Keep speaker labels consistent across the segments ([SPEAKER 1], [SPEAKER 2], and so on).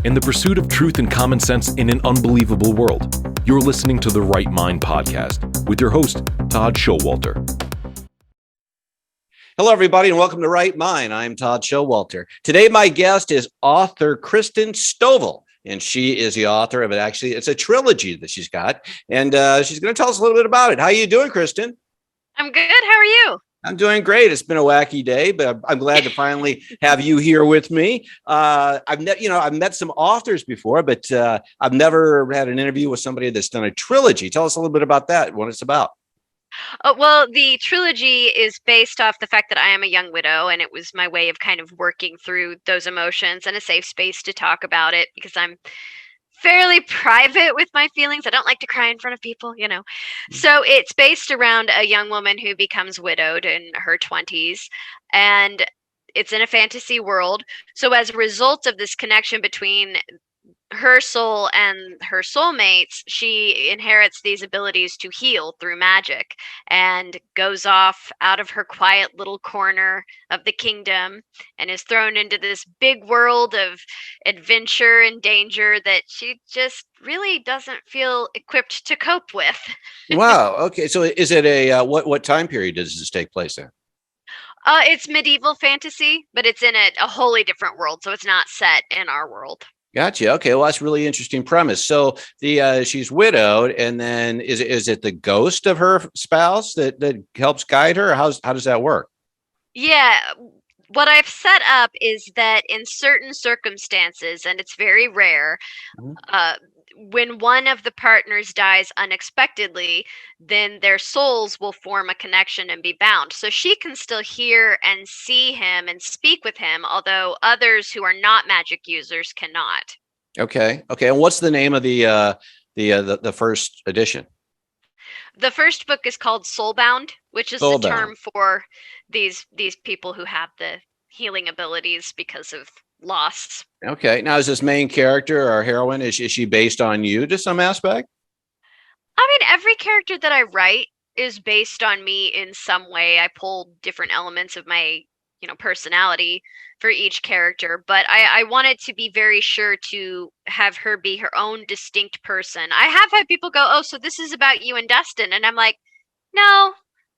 [SPEAKER 1] in the pursuit of truth and common sense in an unbelievable world. You're listening to the Right Mind podcast with your host, Todd Schowalter.
[SPEAKER 2] Hello, everybody, and welcome to Right Mind. I'm Todd Schowalter. Today, my guest is author Christen Stovall, and she is the author of it. Actually, it's a trilogy that she's got, and she's going to tell us a little bit about it. How are you doing, Christen?
[SPEAKER 3] I'm good. How are you?
[SPEAKER 2] I'm doing great. It's been a wacky day, but I'm glad to finally have you here with me. I've met some authors before, but I've never had an interview with somebody that's done a trilogy. Tell us a little bit about that, what it's about.
[SPEAKER 3] Well, the trilogy is based off the fact that I am a young widow, and it was my way of kind of working through those emotions and a safe space to talk about it because I'm fairly private with my feelings. I don't like to cry in front of people, you know. So it's based around a young woman who becomes widowed in her 20s, and it's in a fantasy world. So as a result of this connection between her soul and her soulmates, she inherits these abilities to heal through magic and goes off out of her quiet little corner of the kingdom and is thrown into this big world of adventure and danger that she just really doesn't feel equipped to cope with.
[SPEAKER 2] Wow. Okay. So is it what time period does this take place in?
[SPEAKER 3] It's medieval fantasy, but it's in a wholly different world. So it's not set in our world.
[SPEAKER 2] Gotcha. Okay, well, that's a really interesting premise. So she's widowed, and then is it the ghost of her spouse that helps guide her? Or how does that work?
[SPEAKER 3] Yeah, what I've set up is that in certain circumstances, and it's very rare, when one of the partners dies unexpectedly, then their souls will form a connection and be bound. So she can still hear and see him and speak with him, although others who are not magic users cannot.
[SPEAKER 2] Okay. And what's the name of the first edition?
[SPEAKER 3] The first book is called Soulbound, which is the term for these people who have the healing abilities because of loss.
[SPEAKER 2] Okay. Now, is this main character or heroine, is she based on you to some aspect?
[SPEAKER 3] I mean, every character that I write is based on me in some way. I pull different elements of my, personality for each character, but I wanted to be very sure to have her be her own distinct person. I have had people go, "Oh, so this is about you and Dustin," and I'm like, No,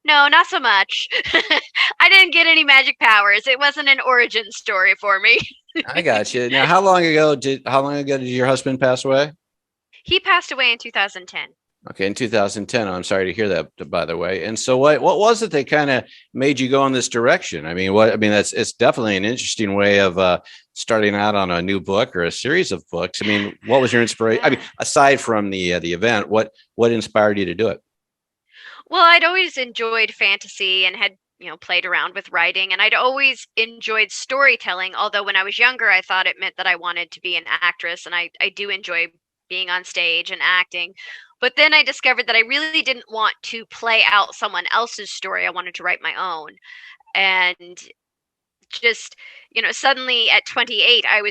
[SPEAKER 3] not so much. I didn't get any magic powers. It wasn't an origin story for me.
[SPEAKER 2] I got you. Now, how long ago did your husband pass away? He
[SPEAKER 3] passed away in 2010.
[SPEAKER 2] Okay, in 2010. I'm sorry to hear that, by the way. And so, what was it that kind of made you go in this direction? It's definitely an interesting way of starting out on a new book or a series of books. I mean, what was your inspiration? I mean, aside from the event, what inspired you to do it?
[SPEAKER 3] Well, I'd always enjoyed fantasy and had played around with writing, and I'd always enjoyed storytelling. Although when I was younger, I thought it meant that I wanted to be an actress, and I do enjoy being on stage and acting. But then I discovered that I really didn't want to play out someone else's story. I wanted to write my own. And just, suddenly at 28, I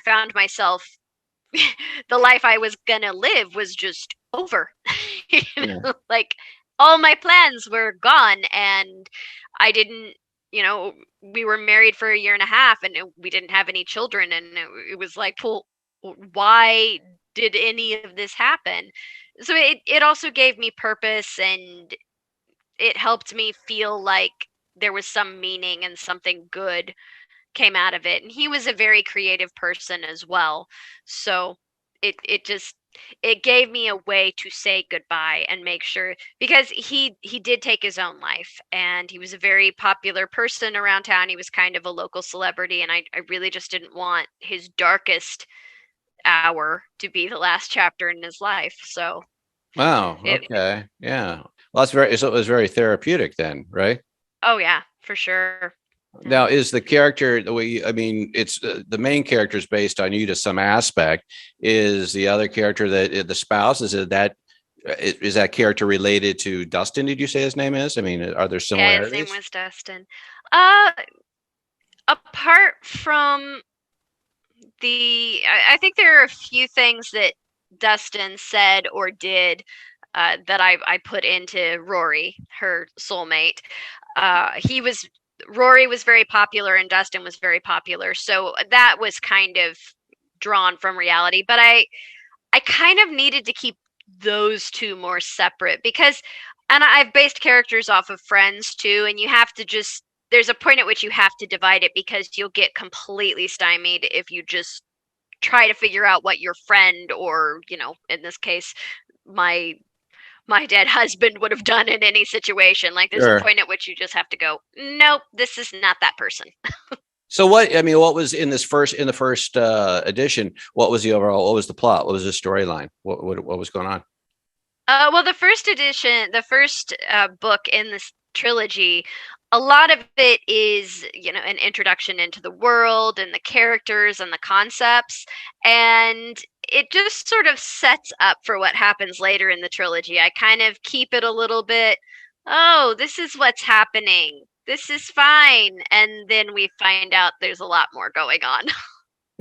[SPEAKER 3] found myself, the life I was going to live was just over. Like all my plans were gone, and I didn't, we were married for a year and a half, and we didn't have any children. And it was like, well, why did any of this happen? So it also gave me purpose, and it helped me feel like there was some meaning and something good came out of it. And he was a very creative person as well. So it gave me a way to say goodbye and make sure, because he did take his own life, and he was a very popular person around town. He was kind of a local celebrity, and I really just didn't want his darkest hour to be the last chapter in his life. So
[SPEAKER 2] wow. Okay. Yeah. Well, so it was very therapeutic then, right?
[SPEAKER 3] Oh yeah, for sure.
[SPEAKER 2] Now, is the character it's the main character is based on you to some aspect. Is the other character the spouse? Is that character related to Dustin? Did you say his name is? I mean, are there similarities?
[SPEAKER 3] Yeah, his name was Dustin. Apart from I think there are a few things that Dustin said or did that I put into Rory, her soulmate. Rory was very popular and Dustin was very popular. So that was kind of drawn from reality. But I kind of needed to keep those two more separate because, and I've based characters off of friends too, and you have to just, there's a point at which you have to divide it because you'll get completely stymied if you just try to figure out what your friend or, in this case, my dead husband would have done in any situation. Like there's a point at which you just have to go, nope, this is not that person.
[SPEAKER 2] So what was in the first edition? What was the overall? What was the plot? What was the storyline? What was going on?
[SPEAKER 3] Well, the first edition, the first book in this trilogy, a lot of it is, an introduction into the world and the characters and the concepts, and it just sort of sets up for what happens later in the trilogy. I kind of keep it a little bit, oh, this is what's happening. This is fine. And then we find out there's a lot more going on.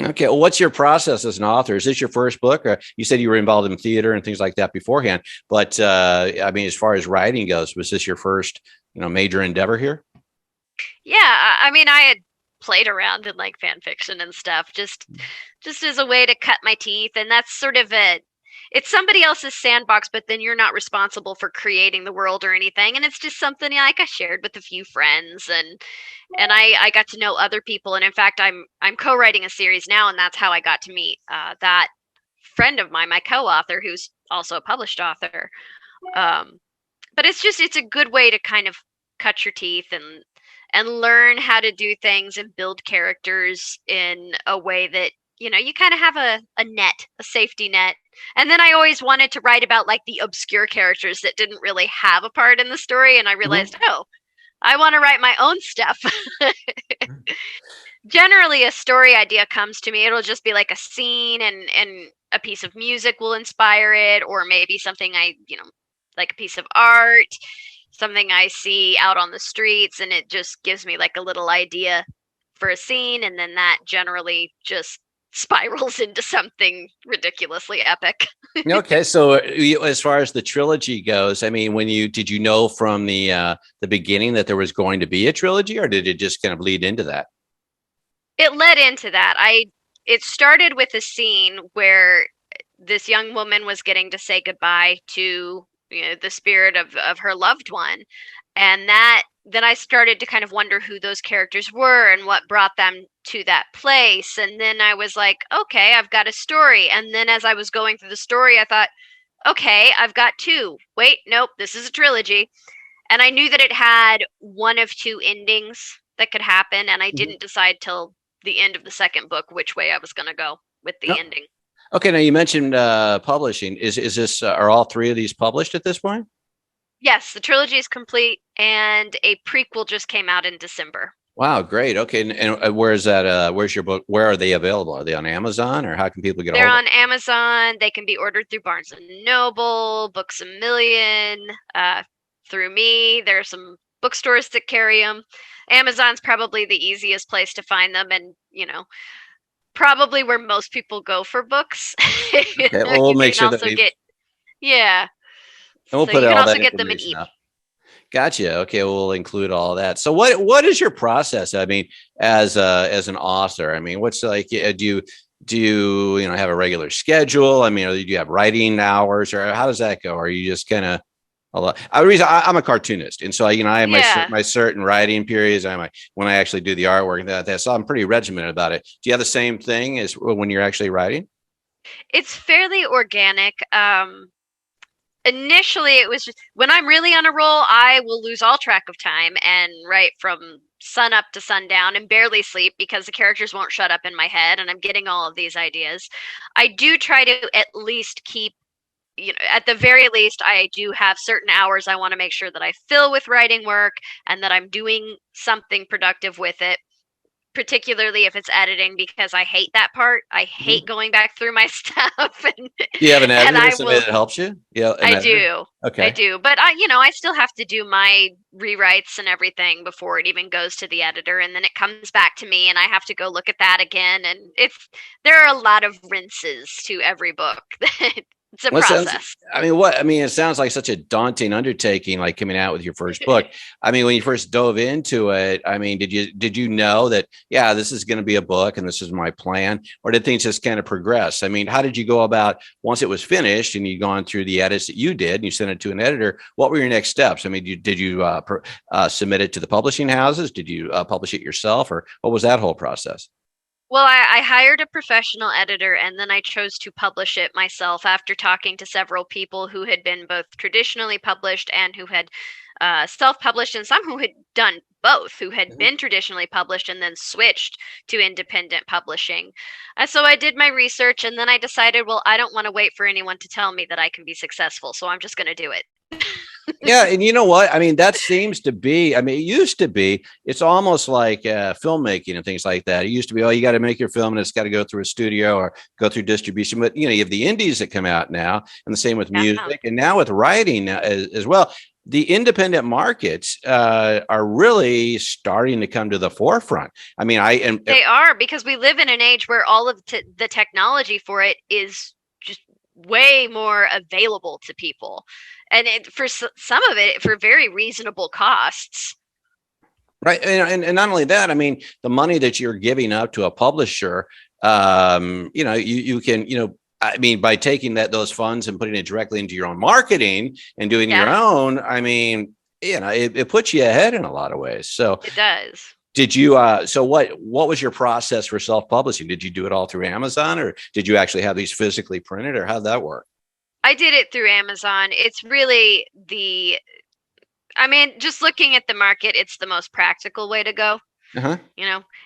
[SPEAKER 2] Okay. Well, what's your process as an author? Is this your first book? You said you were involved in theater and things like that beforehand, but as far as writing goes, was this your first, major endeavor here?
[SPEAKER 3] Yeah. I had played around in like fan fiction and stuff, just as a way to cut my teeth. And that's sort of it's somebody else's sandbox, but then you're not responsible for creating the world or anything. And it's just something like I shared with a few friends, and I got to know other people. And in fact, I'm co-writing a series now, and that's how I got to meet that friend of mine, my co-author, who's also a published author. But it's a good way to kind of cut your teeth and learn how to do things and build characters in a way that, you kind of have a net, a safety net. And then I always wanted to write about like the obscure characters that didn't really have a part in the story. And I realized, I want to write my own stuff. Generally, a story idea comes to me. It'll just be like a scene and a piece of music will inspire it, or maybe something like a piece of art, something I see out on the streets, and it just gives me like a little idea for a scene. And then that generally just spirals into something ridiculously epic.
[SPEAKER 2] Okay, so as far as the trilogy goes, did you know from the beginning that there was going to be a trilogy, or did it just kind of lead into that?
[SPEAKER 3] It led into that. It started with a scene where this young woman was getting to say goodbye to the spirit of her loved one, and then I started to kind of wonder who those characters were and what brought them to that place. And then I was like, okay, I've got a story. And then as I was going through the story, I thought, okay, I've got two. Wait, nope, this is a trilogy. And I knew that it had one of two endings that could happen. And I didn't decide till the end of the second book which way I was going to go with the ending.
[SPEAKER 2] Okay, now you mentioned publishing. Is this, are all three of these published at this point?
[SPEAKER 3] Yes, the trilogy is complete, and a prequel just came out in December.
[SPEAKER 2] Wow, great. Okay, and where is that? Where's your book? Where are they available? Are they on Amazon, or how can people get?
[SPEAKER 3] They're on Amazon. They can be ordered through Barnes and Noble, Books a Million, through me. There are some bookstores that carry them. Amazon's probably the easiest place to find them, and probably where most people go for books.
[SPEAKER 2] Okay, well, we'll make sure that
[SPEAKER 3] yeah.
[SPEAKER 2] And we'll put all that information up. Gotcha. Okay, we'll include all that. So, what is your process? As an author, what's like? Do you have a regular schedule? Or do you have writing hours, or how does that go? Are you just kind of I'm a cartoonist, and so I have my certain writing periods. When I actually do the artwork and that. So I'm pretty regimented about it. Do you have the same thing as when you're actually writing?
[SPEAKER 3] It's fairly organic. Initially, it was just when I'm really on a roll, I will lose all track of time and write from sun up to sundown and barely sleep because the characters won't shut up in my head and I'm getting all of these ideas. I do try to at least keep, at the very least, I do have certain hours I want to make sure that I fill with writing work and that I'm doing something productive with it. Particularly if it's editing, because I hate that part. I hate going back through my stuff. And,
[SPEAKER 2] do you have an editor that helps you? Yeah,
[SPEAKER 3] I do.
[SPEAKER 2] Okay,
[SPEAKER 3] I do. But I still have to do my rewrites and everything before it even goes to the editor, and then it comes back to me, and I have to go look at that again. And there are a lot of rinses to every book It's a
[SPEAKER 2] Well,
[SPEAKER 3] process.
[SPEAKER 2] it sounds like such a daunting undertaking, like coming out with your first book. I mean, when you first dove into it, I mean, did you know that, yeah, this is going to be a book and this is my plan, or did things just kind of progress? I mean, how did you go about once it was finished and you'd gone through the edits that you did and you sent it to an editor? What were your next steps? I mean, did you submit it to the publishing houses? Did you publish it yourself, or what was that whole process?
[SPEAKER 3] Well, I hired a professional editor and then I chose to publish it myself after talking to several people who had been both traditionally published and who had self-published, and some who had done both, who had been traditionally published and then switched to independent publishing. So I did my research and then I decided, well, I don't want to wait for anyone to tell me that I can be successful, so I'm just going to do it.
[SPEAKER 2] Yeah, and you know what? I mean, that seems to be. I mean, it used to be. It's almost like filmmaking and things like that. It used to be, oh, you got to make your film, and it's got to go through a studio or go through distribution. But you have the indies that come out now, and the same with music, and now with writing as well. The independent markets are really starting to come to the forefront. I mean,
[SPEAKER 3] they are, because we live in an age where all of the technology for it is just way more available to people, and for some of it for very reasonable costs.
[SPEAKER 2] Right, and not only that, I mean, the money that you're giving up to a publisher, you can, I mean, by taking those funds and putting it directly into your own marketing and doing your own, I mean, it puts you ahead in a lot of ways. So
[SPEAKER 3] it does.
[SPEAKER 2] Did you? So what was your process for self-publishing? Did you do it all through Amazon, or did you actually have these physically printed, or how'd that work?
[SPEAKER 3] I did it through Amazon. It's really just looking at the market, it's the most practical way to go.
[SPEAKER 2] Uh-huh.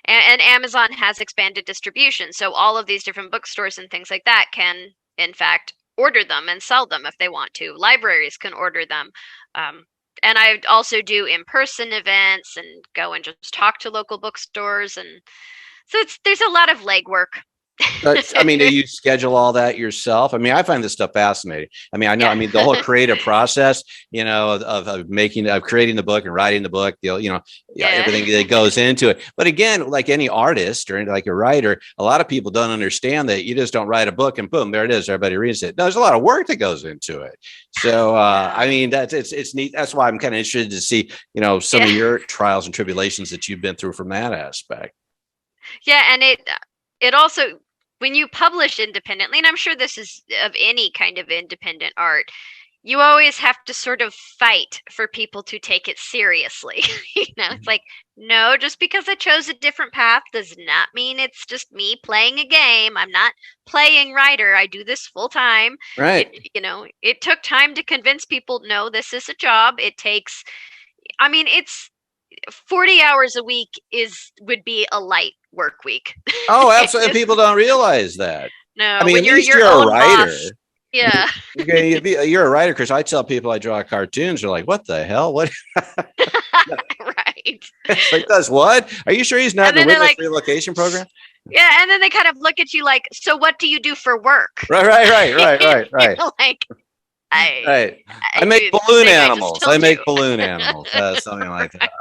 [SPEAKER 3] And Amazon has expanded distribution. So all of these different bookstores and things like that can, in fact, order them and sell them if they want to. Libraries can order them. And I also do in-person events and go and just talk to local bookstores. And so there's a lot of legwork.
[SPEAKER 2] I mean, do you schedule all that yourself? I mean, I find this stuff fascinating. I mean, I know, I mean, the whole creative process, of creating the book and writing the book, everything that goes into it. But again, like any artist or like a writer, a lot of people don't understand that you just don't write a book and boom, there it is. Everybody reads it. No, there's a lot of work that goes into it. So, I mean, it's neat. That's why I'm kind of interested to see, some of your trials and tribulations that you've been through from that aspect.
[SPEAKER 3] Yeah. And it also, when you publish independently, and I'm sure this is of any kind of independent art, you always have to sort of fight for people to take it seriously. It's like, no, just because I chose a different path does not mean it's just me playing a game. I'm not playing writer. I do this full time.
[SPEAKER 2] Right.
[SPEAKER 3] It took time to convince people, no, this is a job. It's 40 hours a week would be a light work week.
[SPEAKER 2] Oh, absolutely. People don't realize that.
[SPEAKER 3] No,
[SPEAKER 2] I mean,
[SPEAKER 3] when
[SPEAKER 2] at least
[SPEAKER 3] you're
[SPEAKER 2] a writer.
[SPEAKER 3] Boss, yeah.
[SPEAKER 2] You're a writer, because I tell people I draw cartoons. They're like, what the hell? What?
[SPEAKER 3] Right.
[SPEAKER 2] It's like, does what? Are you sure he's not in the witness relocation program?
[SPEAKER 3] Yeah. And then they kind of look at you like, so what do you do for work?
[SPEAKER 2] Right.
[SPEAKER 3] Like,
[SPEAKER 2] I make balloon animals. I make balloon animals. Something like that.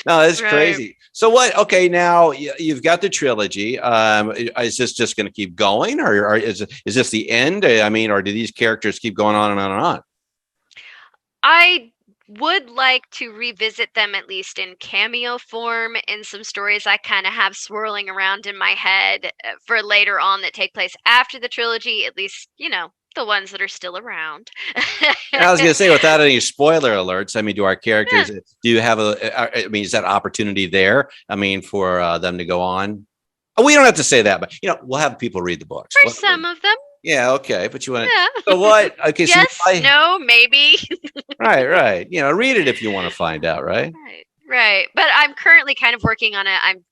[SPEAKER 2] No, it's crazy. So what? Okay, now you've got the trilogy. Is this just going to keep going, or is this the end? I mean, or do these characters keep going on and on and on?
[SPEAKER 3] I would like to revisit them, at least in cameo form, in some stories I kind of have swirling around in my head for later on that take place after the trilogy, at least, the ones that are still around.
[SPEAKER 2] I was going to say, without any spoiler alerts, I mean, do our characters, do you have is that opportunity there? I mean, for them to go on? Oh, we don't have to say that, but, we'll have people read the books.
[SPEAKER 3] For some of them.
[SPEAKER 2] Yeah, okay. But you want to, so what? Okay.
[SPEAKER 3] Yes, no, maybe.
[SPEAKER 2] Right. Read it if you want to find out, right?
[SPEAKER 3] Right. But I'm currently kind of working on it. I'm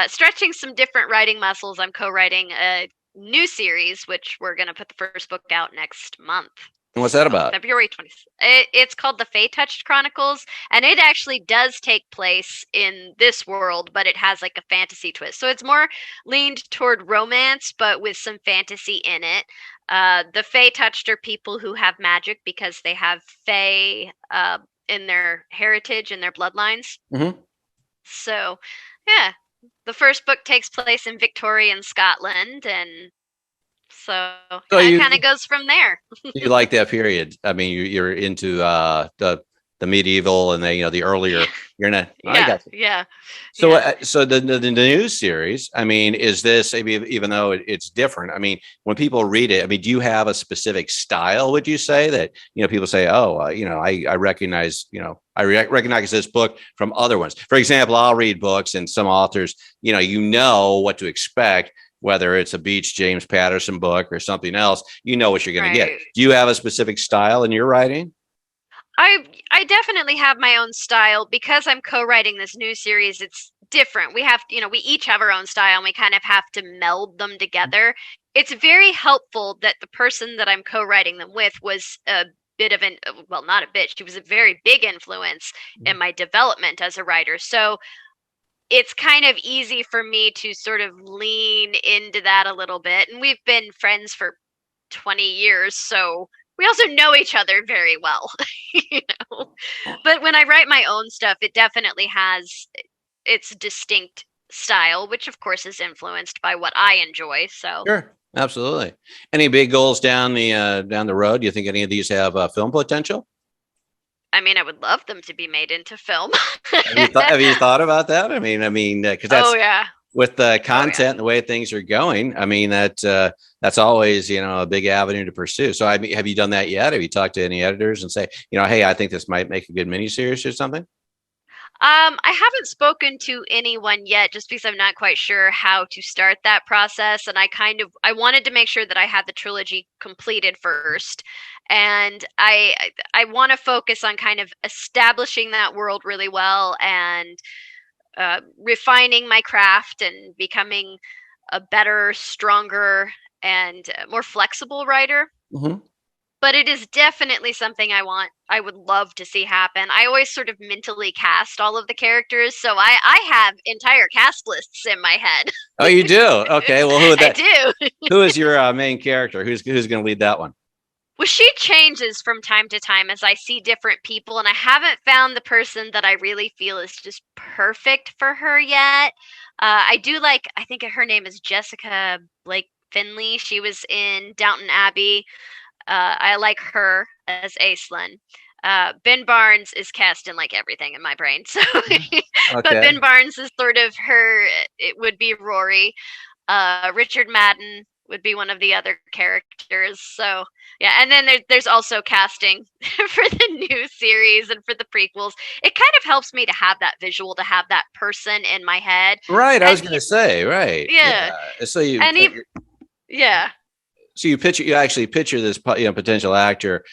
[SPEAKER 3] stretching some different writing muscles. I'm co-writing a new series, which we're going to put the first book out next month.
[SPEAKER 2] And what's that about?
[SPEAKER 3] February 20th. It's called The Fae Touched Chronicles, and it actually does take place in this world, but it has like a fantasy twist. So it's more leaned toward romance, but with some fantasy in it. The Fae Touched are people who have magic because they have Fae in their heritage and their bloodlines.
[SPEAKER 2] Mm-hmm.
[SPEAKER 3] So, yeah. The first book takes place in Victorian Scotland, and So
[SPEAKER 2] So
[SPEAKER 3] it
[SPEAKER 2] you
[SPEAKER 3] kind of goes from there.
[SPEAKER 2] you like that period? I mean, you're into the medieval and the earlier. You're not. I
[SPEAKER 3] Yeah,
[SPEAKER 2] got you.
[SPEAKER 3] yeah,
[SPEAKER 2] So,
[SPEAKER 3] yeah.
[SPEAKER 2] so the new series, I mean, is this, I mean, even though it's different, I mean, when people read it, I mean, do you have a specific style, would you say that, people say, oh, I recognize, recognize this book from other ones. For example, I'll read books and some authors, you know what to expect, whether it's a Beach James Patterson book or something else, you know what you're going to get.
[SPEAKER 3] Right.
[SPEAKER 2] Do you have a specific style in your writing?
[SPEAKER 3] I definitely have my own style because I'm co-writing this new series. It's different. We have, we each have our own style and we kind of have to meld them together. It's very helpful that the person that I'm co-writing them with was a bit of an, well, not a bit, she was a very big influence in my development as a writer. So it's kind of easy for me to sort of lean into that a little bit. And we've been friends for 20 years, so we also know each other very well, you know. But when I write my own stuff, it definitely has its distinct style, which of course is influenced by what I enjoy. So,
[SPEAKER 2] Sure, absolutely. Any big goals down the road? Do you think any of these have film potential?
[SPEAKER 3] I mean, I would love them to be made into film.
[SPEAKER 2] Have you thought about that? I mean, because
[SPEAKER 3] Oh
[SPEAKER 2] that's
[SPEAKER 3] yeah.
[SPEAKER 2] with the
[SPEAKER 3] Oh
[SPEAKER 2] content
[SPEAKER 3] yeah.
[SPEAKER 2] and the way things are going. I mean, that's always a big avenue to pursue. So, I mean, have you done that yet? Have you talked to any editors and say, hey, I think this might make a good miniseries or something?
[SPEAKER 3] I haven't spoken to anyone yet just because I'm not quite sure how to start that process. And I wanted to make sure that I had the trilogy completed first. And I want to focus on kind of establishing that world really well and refining my craft and becoming a better, stronger, and more flexible writer.
[SPEAKER 2] Mm-hmm.
[SPEAKER 3] But it is definitely something I would love to see happen. I always sort of mentally cast all of the characters, so I have entire cast lists in my head.
[SPEAKER 2] Oh, you do? Okay. Well, who would
[SPEAKER 3] I
[SPEAKER 2] that?
[SPEAKER 3] do.
[SPEAKER 2] Who is your main character? Who's going to lead that one?
[SPEAKER 3] Well, she changes from time to time as I see different people, and I haven't found the person that I really feel is just perfect for her yet. I do like, I think her name is Jessica Blake Finley. She was in Downton Abbey. I like her as Aislinn. Ben Barnes is cast in like everything in my brain. So, but
[SPEAKER 2] Okay.
[SPEAKER 3] Ben Barnes is sort of her. It would be Rory. Richard Madden would be one of the other characters. So yeah, and then there's also casting for the new series and for the prequels. It kind of helps me to have that visual, to have that person in my head.
[SPEAKER 2] Right. I was
[SPEAKER 3] And
[SPEAKER 2] going to say, right.
[SPEAKER 3] yeah,
[SPEAKER 2] Yeah. So you,
[SPEAKER 3] and yeah.
[SPEAKER 2] so you actually picture this, potential actress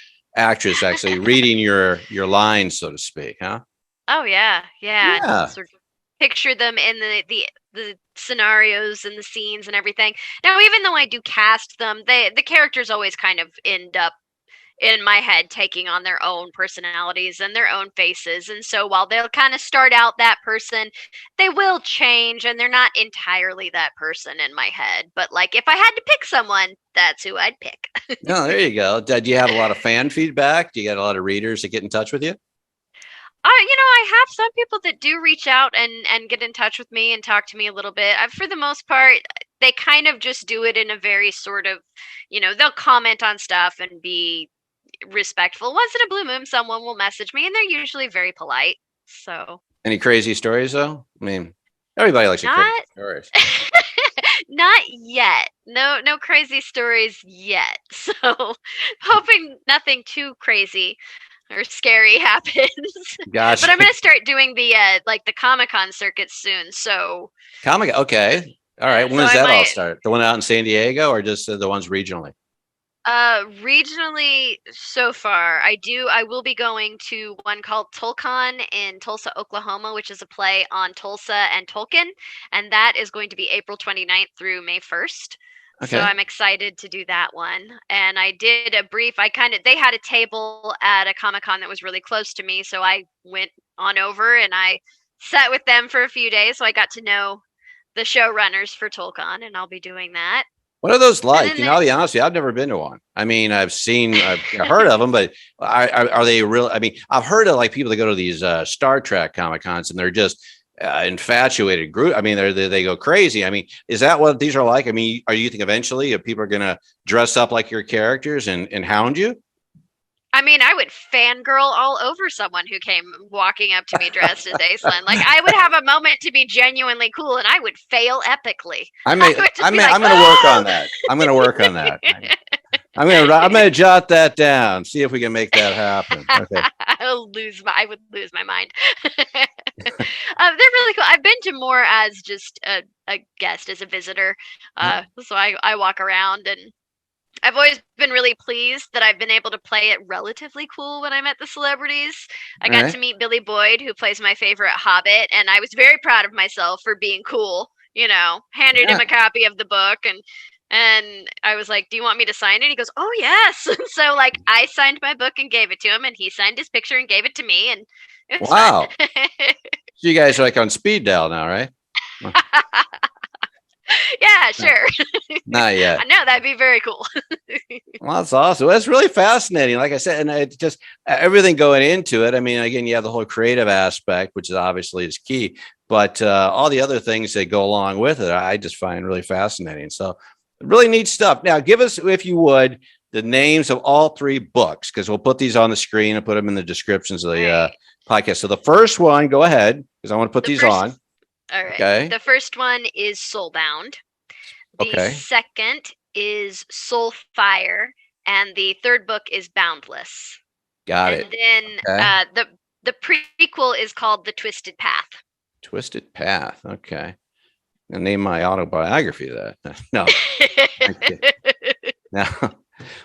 [SPEAKER 2] actually reading your lines, so to speak, huh?
[SPEAKER 3] Oh yeah, yeah.
[SPEAKER 2] Yeah.
[SPEAKER 3] Sort of picture them in the scenarios and the scenes and everything. Now, even though I do cast them, the characters always kind of end up in my head taking on their own personalities and their own faces. And so while they'll kind of start out that person, they will change and they're not entirely that person in my head. But like if I had to pick someone, that's who I'd pick.
[SPEAKER 2] No, there you go. Do you have a lot of fan feedback? Do you get a lot of readers that get in touch with you?
[SPEAKER 3] I have some people that do reach out and get in touch with me and talk to me a little bit. For the most part, they kind of just do it in a very sort of, they'll comment on stuff and be respectful. Once in a blue moon, someone will message me, and they're usually very polite. So,
[SPEAKER 2] Any crazy stories though? I mean, everybody likes a crazy
[SPEAKER 3] not
[SPEAKER 2] stories.
[SPEAKER 3] not yet. No crazy stories yet. So, hoping nothing too crazy or scary happens.
[SPEAKER 2] Gosh.
[SPEAKER 3] But I'm gonna start doing the like the Comic-Con circuit soon. So
[SPEAKER 2] Comic. Okay. All right. When
[SPEAKER 3] so
[SPEAKER 2] does
[SPEAKER 3] I
[SPEAKER 2] that all
[SPEAKER 3] might
[SPEAKER 2] start? The one out in San Diego or just the ones regionally?
[SPEAKER 3] regionally so far I will be going to one called Tulcon in Tulsa, Oklahoma, which is a play on Tulsa and Tolkien, and that is going to be April 29th through May 1st. So
[SPEAKER 2] Okay.
[SPEAKER 3] I'm excited to do that one. And I did a brief, they had a table at a Comic-Con that was really close to me. So I went on over and I sat with them for a few days. So I got to know the showrunners for Tolkien, and I'll be doing that.
[SPEAKER 2] What are those
[SPEAKER 3] And
[SPEAKER 2] like?
[SPEAKER 3] then
[SPEAKER 2] I'll be honest with you, I've never been to one. I mean, I've heard of them, but are they real? I mean, I've heard of like people that go to these Star Trek Comic Cons and they're just, infatuated group. I mean, they go crazy. I mean, is that what these are like? I mean, are you think eventually people are going to dress up like your characters and hound you?
[SPEAKER 3] I mean, I would fangirl all over someone who came walking up to me dressed as Aislinn. Like, I would have a moment to be genuinely cool, and I would fail epically.
[SPEAKER 2] I'm going to work on that. I'm going to work on that. I'm going to jot that down. See if we can make that happen. Okay.
[SPEAKER 3] I would lose my mind. They're really cool. I've been to more as just a guest, as a visitor. So I walk around, and I've always been really pleased that I've been able to play it relatively cool when I met the celebrities. I got to meet Billy Boyd, who plays my favorite Hobbit, and I was very proud of myself for being cool. Handed him a copy of the book, and I was like, "Do you want me to sign it?" He goes, "Oh yes." So like, I signed my book and gave it to him, and he signed his picture and gave it to me, and it was
[SPEAKER 2] wow.
[SPEAKER 3] fun.
[SPEAKER 2] So you guys are like on speed dial now, right?
[SPEAKER 3] Yeah, sure.
[SPEAKER 2] Not yet.
[SPEAKER 3] I know, that'd be very cool.
[SPEAKER 2] Well, that's awesome. That's really fascinating. Like I said, and it just everything going into it. I mean, again, you have the whole creative aspect, which is obviously is key, but all the other things that go along with it, I just find really fascinating. So really neat stuff. Now, give us, if you would, the names of all 3 books, because we'll put these on the screen and put them in the descriptions of the podcast. So the first one, go ahead, because I want to put these on.
[SPEAKER 3] All right.
[SPEAKER 2] Okay.
[SPEAKER 3] The first one is Soulbound. The second is Soulfire, and the third book is Boundless.
[SPEAKER 2] Got it.
[SPEAKER 3] And then the prequel is called The Twisted Path.
[SPEAKER 2] Twisted Path. Okay. I'll name my autobiography that. No. No.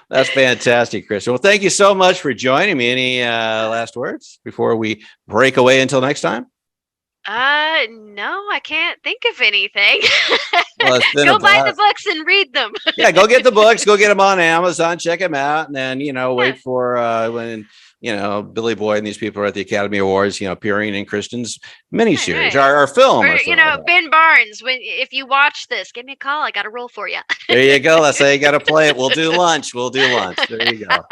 [SPEAKER 2] That's fantastic, Christen. Well, thank you so much for joining me. Any last words before we break away until next time?
[SPEAKER 3] No, I can't think of anything.
[SPEAKER 2] Well,
[SPEAKER 3] go buy the books and read them.
[SPEAKER 2] Yeah, go get the books. Go get them on Amazon. Check them out, and then wait for when Billy Boyd and these people are at the Academy Awards. Appearing in Christen's miniseries, our film,
[SPEAKER 3] or Ben Barnes. If you watch this, give me a call. I got a role for you.
[SPEAKER 2] There you go. That's how you got to play it. We'll do lunch. There you go.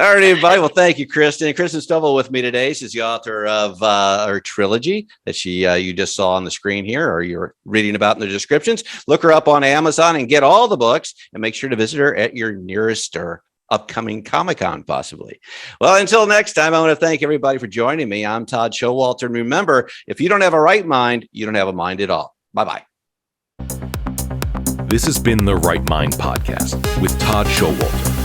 [SPEAKER 2] All right, everybody. Well, thank you, Christen. Christen Stovall with me today. She's the author of her trilogy that you just saw on the screen here, or you're reading about in the descriptions. Look her up on Amazon and get all the books, and make sure to visit her at your nearest or upcoming Comic-Con, possibly. Well, until next time, I want to thank everybody for joining me. I'm Todd Schowalter. And remember, if you don't have a right mind, you don't have a mind at all. Bye-bye.
[SPEAKER 1] This has been the Right Mind Podcast with Todd Schowalter.